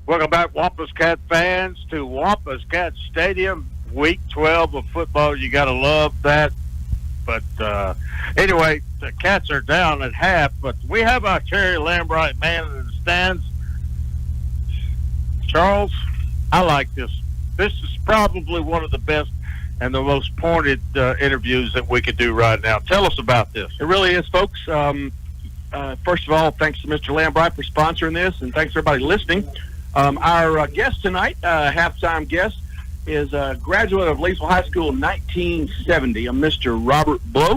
Welcome back, Wampus Cat fans, to Wampus Cat Stadium, Week 12 of football. You got to love that. But anyway, the Cats are down at half, but we have our Terry Lambright Man in the stands. Charles, I like this. This is probably one of the best and the most pointed interviews that we could do right now. Tell us about this. It really is, folks. First of all, thanks to Mr. Lambright for sponsoring this, and thanks to everybody listening. Our guest tonight, halftime guest, is a graduate of Leesville High School in 1970, a Mr. Robert Blow.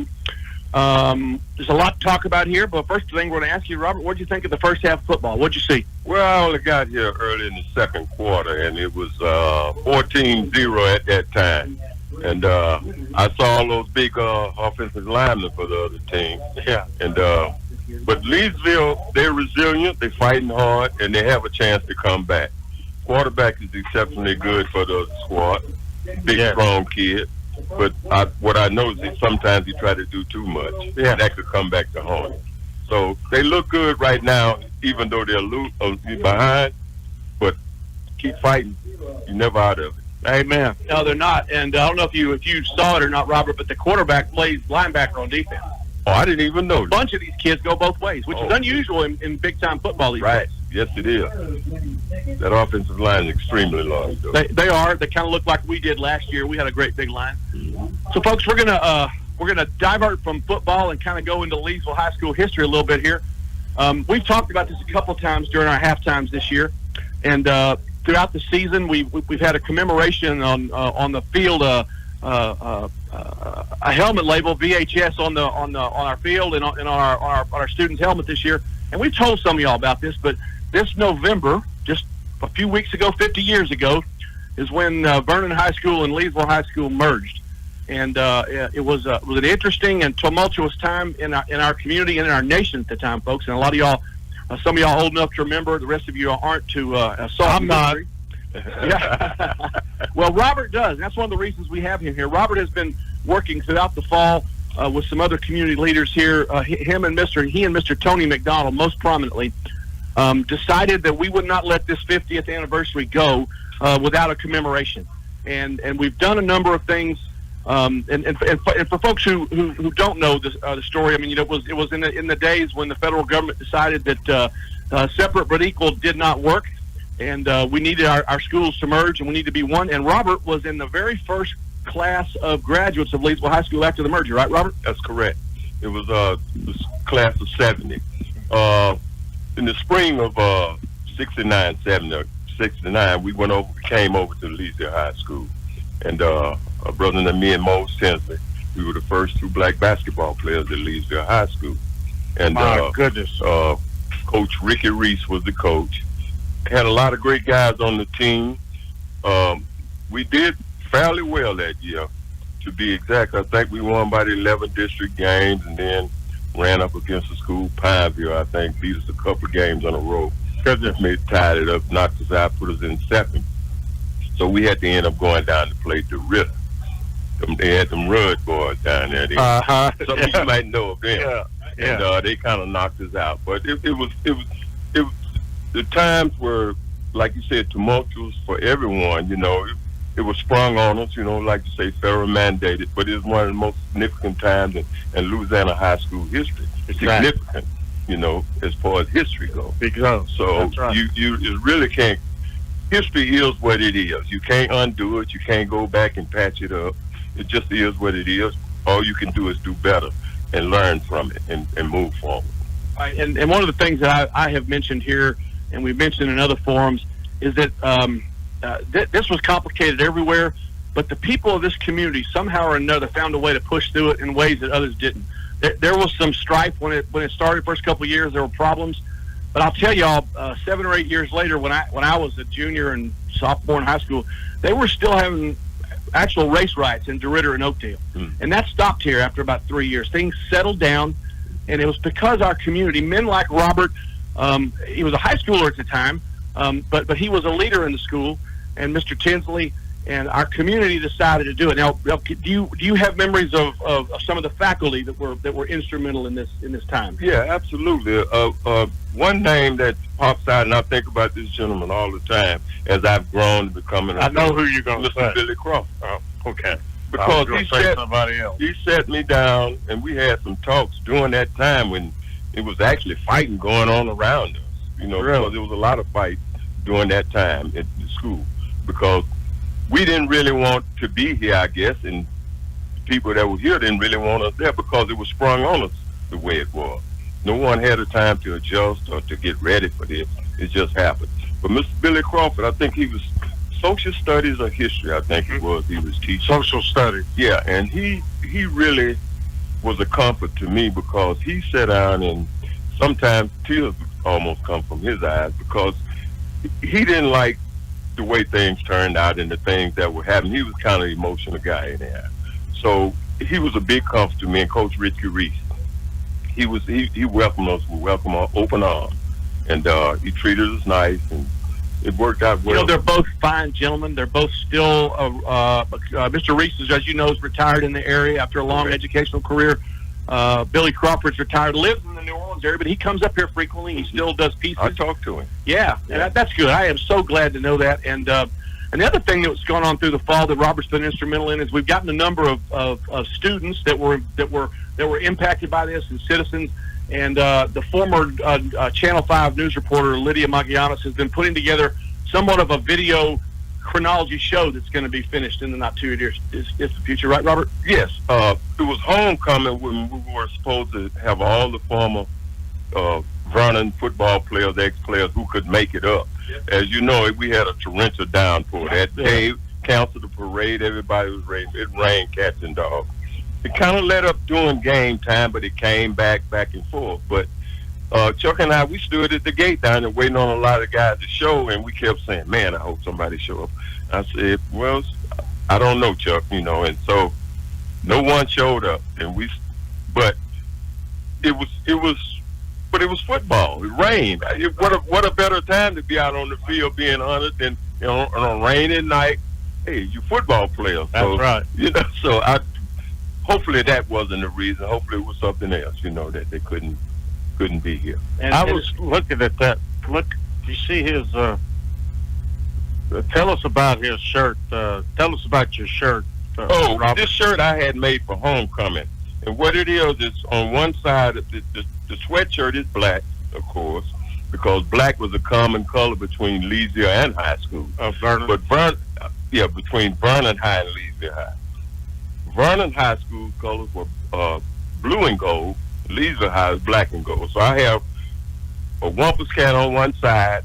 There's a lot to talk about here, but first thing we're going to ask you, Robert, what did you think of the first half of football? What did you see? Well, I only got here early in the second quarter, and it was 14-0 at that time. And I saw all those big offensive linemen for the other team. Yeah. And but Leesville, they're resilient, they're fighting hard, and they have a chance to come back. Quarterback is exceptionally good for the squad. Big, strong kid. But what I know is that sometimes he try to do too much. Yeah. That could come back to haunt him. So they look good right now, even though they're behind. But keep fighting. You're never out of it. Amen. No, they're not. And I don't know if you saw it or not, Robert, but the quarterback plays linebacker on defense. Oh, I didn't even know. A bunch of these kids go both ways, which is unusual in big-time football these days. Days. Yes, it is. That offensive line is extremely large, though. They are. They kind of look like we did last year. We had a great big line. So, folks, we're gonna divert from football and kind of go into Leesville High School history a little bit here. We've talked about this a couple times during our halftimes this year, and throughout the season, we've had a commemoration on the field. A helmet label, VHS, on our field and on our students' helmet this year. And we've told some of y'all about this, but this November, just a few weeks ago, 50 years ago, is when Vernon High School and Leesville High School merged. And it was an interesting and tumultuous time in our community and in our nation at the time, folks. And a lot of y'all, some of y'all old enough to remember, the rest of you aren't, to I'm not. Yeah. Well, Robert does. That's one of the reasons we have him here. Robert has been working throughout the fall with some other community leaders here. He and Mr. Tony McDonald, most prominently, decided that we would not let this 50th anniversary go without a commemoration. And we've done a number of things. And for folks who don't know the story, I mean, it was in the days when the federal government decided that separate but equal did not work. And we needed our schools to merge, and we need to be one. And Robert was in the very first class of graduates of Leesville High School after the merger, right, Robert? That's correct. It was this class of 70. In the spring of 69, we came over to Leesville High School. And a brother and me and Mose Tinsley, we were the first two black basketball players at Leesville High School. And my goodness. Coach Ricky Reese was the coach. Had a lot of great guys on the team. We did fairly well that year, to be exact. I think we won by the 11 district games, and then ran up against the school, Pineville. I think beat us a couple of games in a row. Goodness. Tied it up, knocked us out, put us in second. So we had to end up going down to play Fertitta. They had them Rudd boys down there. Some of you might know of them. Yeah. And they kind of knocked us out. But it was the times were, like you said, tumultuous for everyone. You know, it was sprung on us. You know, like you say, federal mandated. But it was one of the most significant times in Louisiana high school history. It's significant, you know, as far as history goes. So right. you really can't. History is what it is. You can't undo it. You can't go back and patch it up. It just is what it is. All you can do is do better and learn from it and move forward. Right. And one of the things that I have mentioned here, and we've mentioned in other forums, is that this was complicated everywhere, but the people of this community somehow or another found a way to push through it in ways that others didn't. There was some strife when it started. First couple of years, there were problems. But I'll tell y'all, 7 or 8 years later, when I was a junior and sophomore in high school, they were still having actual race riots in DeRidder and Oakdale. And that stopped here after about 3 years. Things settled down, and it was because our community, men like Robert, he was a high schooler at the time, but he was a leader in the school, and Mr. Tinsley and our community decided to do it. Now, do you have memories of some of the faculty that were instrumental in this time? Yeah, absolutely. One name that pops out, and I think about this gentleman all the time as I've grown to becoming. I know who you're going to say. Billy Crawford. Oh, okay. Because somebody else. He sat me down, and we had some talks during that time when it was actually fighting going on around us. Really? Because there was a lot of fights during that time at the school, because we didn't really want to be here, I guess, and people that were here didn't really want us there because it was sprung on us the way it was. No one had a time to adjust or to get ready for this. It just happened. But Mr. Billy Crawford, I think he was social studies or history, I think he was teaching. Social studies. Yeah, and he really was a comfort to me, because he sat down and sometimes tears would almost come from his eyes, because he didn't like the way things turned out and the things that were happening. He was kind of an emotional guy in there. So he was a big comfort to me. And Coach Richie Reese, he welcomed us with open arms, and he treated us nice, and it worked out well. They're both fine gentlemen. They're both still, Mr. Reese, as you know, is retired in the area after a long educational career. Billy Crawford's retired, lives in the New Orleans area, but he comes up here frequently. He still does pieces. I talk to him. Yeah. That's good. I am so glad to know that. And the other thing that's gone on through the fall that Robert's been instrumental in is we've gotten a number of students that were impacted by this, and citizens. And the former Channel 5 news reporter Lydia Magallanes has been putting together somewhat of a video chronology show that's going to be finished in the not too distant future, right, Robert? Yes. It was homecoming when we were supposed to have all the former Vernon football players, ex-players who could make it up. Yes. As you know, we had a torrential downpour that day. Canceled the parade. Everybody was ready. It rained cats and dogs. It kind of let up during game time, but it came back and forth. But Chuck and I, we stood at the gate down there waiting on a lot of guys to show, and we kept saying, man, I hope somebody show up. I said, well, I don't know, Chuck, and so no one showed up, but it was football. It rained. What a better time to be out on the field being honored than on a rainy night. Hey, you football players. That's right. So hopefully that wasn't the reason. Hopefully it was something else, that they couldn't be here. And I was looking at that. Look, you see his. Tell us about his shirt. Tell us about your shirt. Robert. This shirt I had made for homecoming, and what it is on one side the sweatshirt is black, of course, because black was a common color between Leesville and high school. Vernon. But between Vernon High and Leesville High. Vernon High School colors were blue and gold. Leesville High is black and gold. So I have a Wampus Cat on one side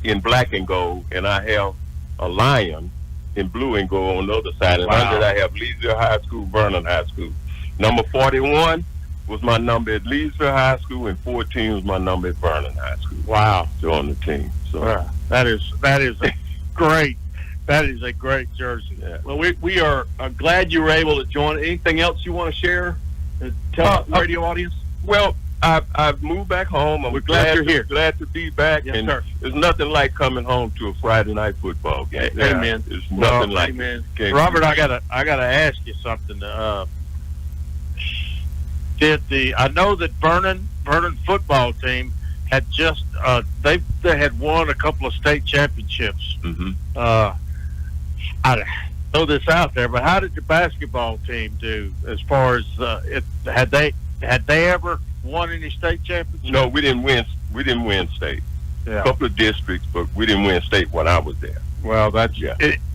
in black and gold, and I have a lion in blue and gold on the other side. And under that I have Leesville High School, Vernon High School. Number 41 was my number at Leesville High School, and 14 was my number at Vernon High School. Wow. So on the team. So that is a great. That is a great jersey. Yeah. Well, we are glad you were able to join. Anything else you want to share? Tell the radio audience. Well, I've moved back home. We're glad you're here. Glad to be back. Yes, and sir. There's nothing like coming home to a Friday night football game. Amen. There's nothing like amen. it. Robert, I gotta ask you something. I know that Vernon football team had just they had won a couple of state championships. Mm-hmm. I throw this out there, but how did the basketball team do as far as had they ever won any state championships? No, we didn't win. We didn't win state. Yeah. A couple of districts, but we didn't win state when I was there. Well, that's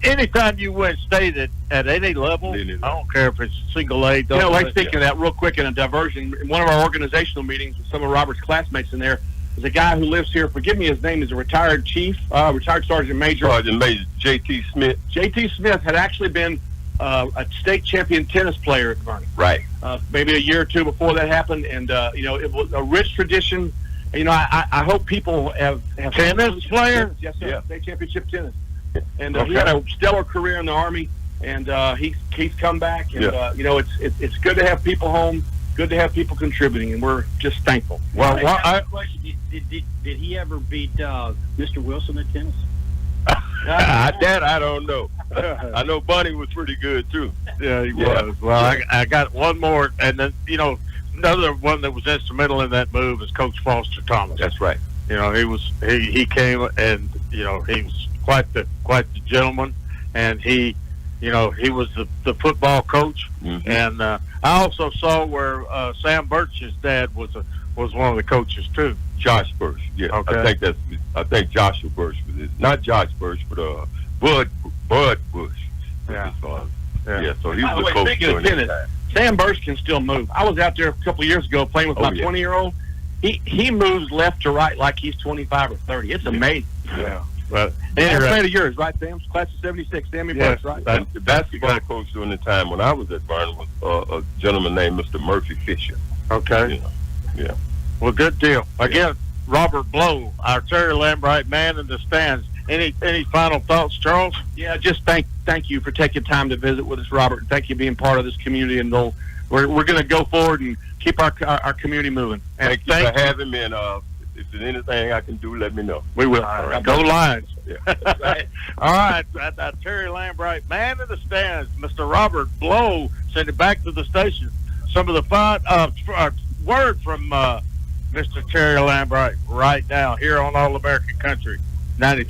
anytime you win state at any level. I don't care if it's single A. Speaking of that, real quick, in a diversion, in one of our organizational meetings with some of Robert's classmates in there, there's a guy who lives here. Forgive me, his name is a retired chief, retired Sergeant Major. Sergeant Major J.T. Smith. J.T. Smith had actually been a state champion tennis player at Vernon. Right. Maybe a year or two before that happened, and it was a rich tradition. I hope people have tennis player. Yes, sir. Yeah. State championship tennis, and he had a stellar career in the Army, and he's come back, and it's good to have people home. Good to have people contributing, and we're just thankful. Well, I have a question. Did he ever beat Mr. Wilson at tennis? That I don't know. I know Bunny was pretty good too. Yeah, he was. Well, I got one more, and then another one that was instrumental in that move is Coach Foster Thomas. That's right. He came, and he was quite the gentleman, and he was the football coach. Mm-hmm. And I also saw where Sam Birch's dad was one of the coaches too. Josh Birch. Yeah. Okay. I think Joshua Birch was it. Not Josh Birch, but Bud Bush. Yeah. Yeah. So he was the By the way, coach speaking of during that tennis, time. Sam Burst can still move. I was out there a couple of years ago playing with my 20-year-old. He moves left to right like he's 25 or 30. It's amazing. Yeah. But That's a of yours, right, Sam? Class of 76, Sammy Burst, right? The basketball coach during the time when I was at Vernon was a gentleman named Mr. Murphy Fisher. Okay. Yeah. Well, good deal. Again, Robert Blow, our Terry Lambright man in the stands. Any final thoughts, Charles? Yeah, just thank you for taking time to visit with us, Robert. Thank you for being part of this community, and we're going to go forward and keep our community moving. And Thank you for having me, and if there's anything I can do, let me know. We will. All right. Go Lions. Yeah. Right. All right. That Terry Lambright, man in the stands, Mr. Robert Blow, send it back to the station. Some of the fun word from Mr. Terry Lambright right now here on All American Country 93.